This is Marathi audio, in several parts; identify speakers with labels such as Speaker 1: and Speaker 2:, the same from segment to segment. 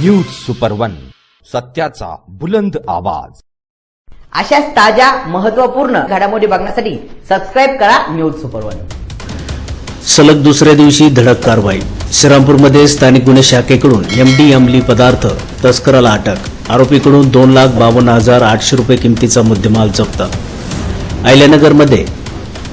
Speaker 1: न्यूज सुपर वन, सत्याचा बुलंद आवाज।
Speaker 2: अशाच ताज्या महत्त्वपूर्ण घडामोडी बघण्यासाठी सबस्क्राइब करा न्यूज सुपर वन।
Speaker 3: सलग दुसऱ्या दिवशी धडक कारवाई। श्रीरामपूरमध्ये स्थानिक गुन्हे शाखेकडून एमडी अंमली पदार्थ तस्कराला अटक। आरोपीकडून 2,52,800 रुपये किमतीचा मुद्देमाल जप्त। अहिल्यानगरमध्ये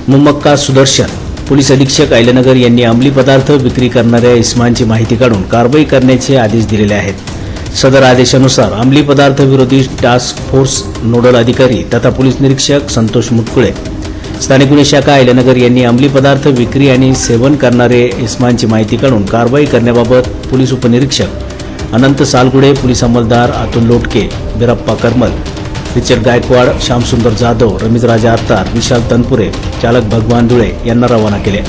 Speaker 3: मुमक्का सुदर्शन पोलीस अधीक्षक अहिल्यानगर यांनी अंमली पदार्थ विक्री करणाऱ्या इसमांची माहिती काढून कारवाई करण्याचे आदेश दिलेले आहेत। सदर आदेशानुसार अंमली पदार्थ विरोधी टास्क फोर्स नोडल अधिकारी तथा पोलीस निरीक्षक संतोष मुटकुळे, स्थानिक गुन्हे शाखा अहिल्यानगर यांनी अंमली पदार्थ विक्री आणि सेवन करणारे इसमांची माहिती काढून कारवाई करण्याबाबत पोलीस उपनिरीक्षक अनंत सालगुडे, पोलीस अंमलदार अतुल लोटके, बिरप्पा करमल, रिचर्ड गायकवाड, श्यामसुंदर जाधव, रमेश राजा अत्तार, विशाल तनपुरे, चालक भगवान धुळे यांना रवाना केले।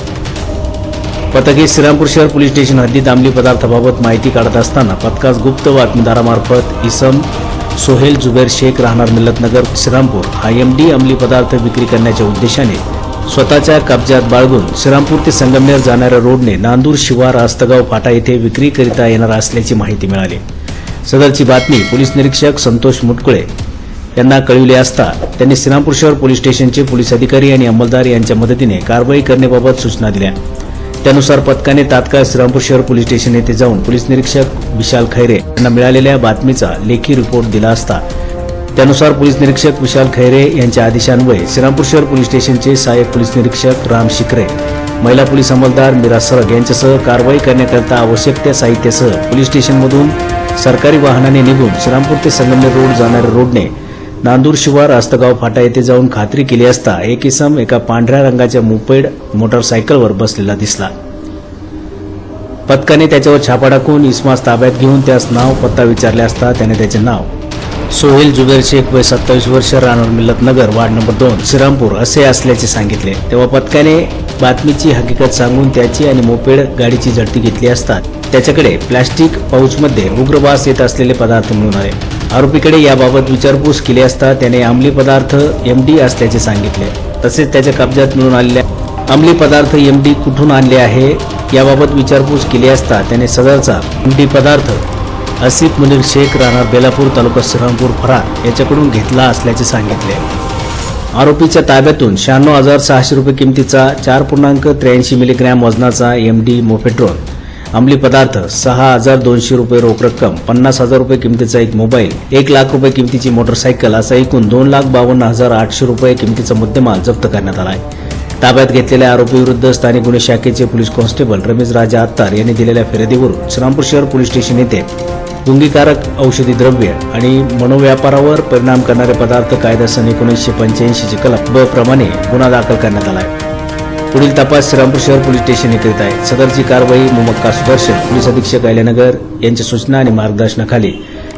Speaker 3: पथके श्रीरामपूर शहर पोलीस स्टेशन हद्दीत अंमली पदार्थाबाबत माहिती काढत असताना पथकास गुप्त बातमीदारामार्फत इसम सोहेल जुबेर शेख राहणार मिल्लतनगर श्रीरामपूर हा एमडी अंमली पदार्थ विक्री करण्याच्या उद्देशाने स्वतःच्या कब्जात बाळगून श्रीरामपूर ते संगमनेर जाणाऱ्या रोडने नांदूर शिवार आस्तगाव फाटा येथे विक्री करिता येणार असल्याची माहिती मिळाली। सदरची बातमी पोलीस निरीक्षक संतोष मुटकुळे यांना कळविली असता त्यांनी श्रीरामपूर शहर पोलीस स्टेशनचे पोलीस अधिकारी आणि अंमलदार यांच्या मदतीने कारवाई करण्याबाबत सूचना दिल्या। त्यानुसार पथकाने तात्काळ श्रीरामपूर शहर पोलीस स्टेशन येथे जाऊन पोलीस निरीक्षक विशाल खैरे यांना मिळालेल्या बातमीचा लेखी रिपोर्ट दिला असता त्यानुसार पोलीस निरीक्षक विशाल खैरे यांच्या आदेशान्वये श्रीरामपूर शहर पोलीस स्टेशनचे सहाय्यक पोलीस निरीक्षक राम शिकरे, महिला पोलीस अंमलदार मीरा सरग यांच्यासह कारवाई करण्याकरिता आवश्यक त्या साहित्यासह पोलीस स्टेशनमधून सरकारी वाहनाने निघून श्रीरामपूर ते संगमनेर रोड जाणाऱ्या रोडने नांदूर शिवार आस्तगाव फाटा येथे जाऊन खात्री केली असता एक इसम एका पांढऱ्या रंगाच्या मोपेड मोटरसायकलवर बसलेला दिसला। पथकाने त्याच्यावर छापा टाकून इसमास ताब्यात घेऊन त्यास नाव पत्ता विचारले असता त्याने त्याचे नाव सोहेल जुबेर शेख वय 27 वर्ष राहणार मिल्लतनगर वार्ड नंबर 2 श्रीरामपूर असे असल्याचे सांगितले। तेव्हा पथकाने बातमीची हकीकत सांगून त्याची आणि मोपेड गाडीची झडती घेतली असता त्याच्याकडे प्लास्टिक पाऊचमध्ये उग्र वास येत असलेले पदार्थ मिळून आले। आरोपीकडे याबाबत विचारपूस केली असता त्याने अंमली पदार्थ एमडी असल्याचे सांगितले। तसेच त्याच्या कब्जात मिळून आलेल्या अंमली पदार्थ एमडी कुठून आणले आहे याबाबत विचारपूस केली असता त्याने सदरचा एमडी पदार्थ आसिफ मुनीर शेख राहणार बेलापूर तालुका श्रीरामपूर फरार याच्याकडून घेतला असल्याचे सांगितले। आरोपीच्या ताब्यातून 96,600 रुपये किमतीचा 4.83 मिलीग्रॅम वजनाचा एमडी मोफेड्रोन अंमली पदार्थ, 6,200 रुपये रोख रक्कम, 50,000 रुपये किमतीचा एक मोबाईल, 1 लाख रुपये किमतीची मोटरसायकल असा एकूण 2,52,800 रुपये किमतीचा मुद्देमाल जप्त करण्यात आला आहे। ताब्यात घेतलेल्या आरोपीविरुद्ध स्थानिक गुन्हे शाखेचे पोलीस कॉन्स्टेबल रमेश राजा अत्तार यांनी दिलेल्या फिर्यादीवरून श्रीरामपूर शहर पोलीस स्टेशन येथे गुंगीकारक औषधी द्रव्य आणि मनोव्यापारावर परिणाम करणारे पदार्थ कायदा सन 1985 ची कलम ब प्रमाणे गुन्हा दाखल करण्यात आला आहे। पुढील तपास श्रीरामपूर शहर पोलीस स्टेशन हे करीत आहे। सदरची कारवाई मुमक्का सुदर्शन पोलीस अधीक्षक अहिल्यानगर यांच्या सूचना आणि मार्गदर्शनाखाली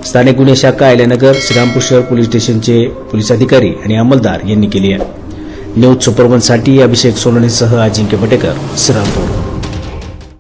Speaker 3: स्थानिक गुन्हे शाखा अहिल्यानगर श्रीरामपूर शहर पोलीस स्टेशनचे पोलीस अधिकारी आणि अंमलदार यांनी केली आहे। न्यूज सुपर वन साठी अभिषेक सोनवणेसह अजिंक्य बटेकर, श्रीरामपूर।